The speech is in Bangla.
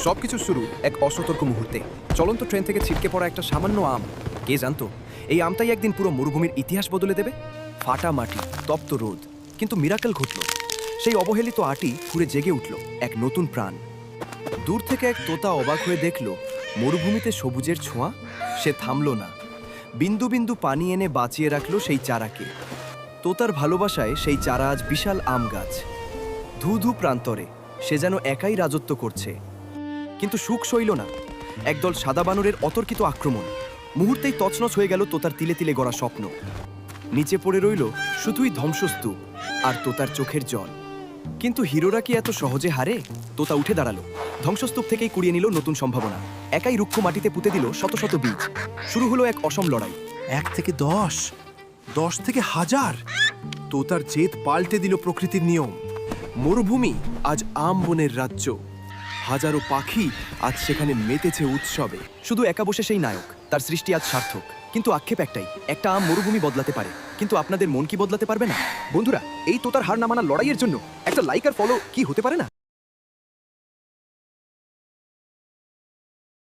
সবকিছু শুরু এক অসতর্ক মুহূর্তে। চলন্ত ট্রেন থেকে ছিটকে পড়া একটা সামান্য আম। কে জানতো এই আমটাই একদিন পুরো মরুভূমির ইতিহাস বদলে দেবে। ফাটা মাটি, তপ্ত রোদ, কিন্তু মিরাকেল ঘটল। সেই অবহেলিত আটি ঘুরে জেগে উঠল এক নতুন প্রাণ। দূর থেকে এক তোতা অবাক হয়ে দেখল মরুভূমিতে সবুজের ছোঁয়া। সে থামল না, বিন্দু বিন্দু পানি এনে বাঁচিয়ে রাখল সেই চারাকে। তোতার ভালোবাসায় সেই চারা আজ বিশাল আম গাছ। ধু ধু প্রান্তরে সে যেন একাই রাজত্ব করছে। কিন্তু সুখ সইল না। একদল সাদা বানরের অতর্কিত আক্রমণ। মুহূর্তেই তছনছ হয়ে গেল তোতার তিলে তিলে গড়া স্বপ্ন। নিচে পড়ে রইল শুধুই ধ্বংসস্তূপ আর তোতার চোখের জল। কিন্তু হিরোরা কি এত সহজে হারে? তোতা উঠে দাঁড়ালো, ধ্বংসস্তূপ থেকেই কুড়িয়ে নিল নতুন সম্ভাবনা। একাই রুক্ষ মাটিতে পুঁতে দিল শত শত বীজ। শুরু হলো এক অসম লড়াই। 1 থেকে 10, 10 থেকে 1000। তোতার জেদ পাল্টে দিল প্রকৃতির নিয়ম। মরুভূমি আজ আম বনের রাজ্য। হাজারো পাখি আজ সেখানে মেতেছে উৎসবে। শুধু একা বসে সেই নায়ক, তার সৃষ্টি আজ সার্থক। কিন্তু আক্ষেপ একটাই, একটা আম মরুভূমি বদলাতে পারে, কিন্তু আপনাদের মন কি বদলাতে পারবে না? বন্ধুরা, এই তোতার হার না মানার লড়াইয়ের জন্য একটা লাইক আর ফলো কি হতে পারে না?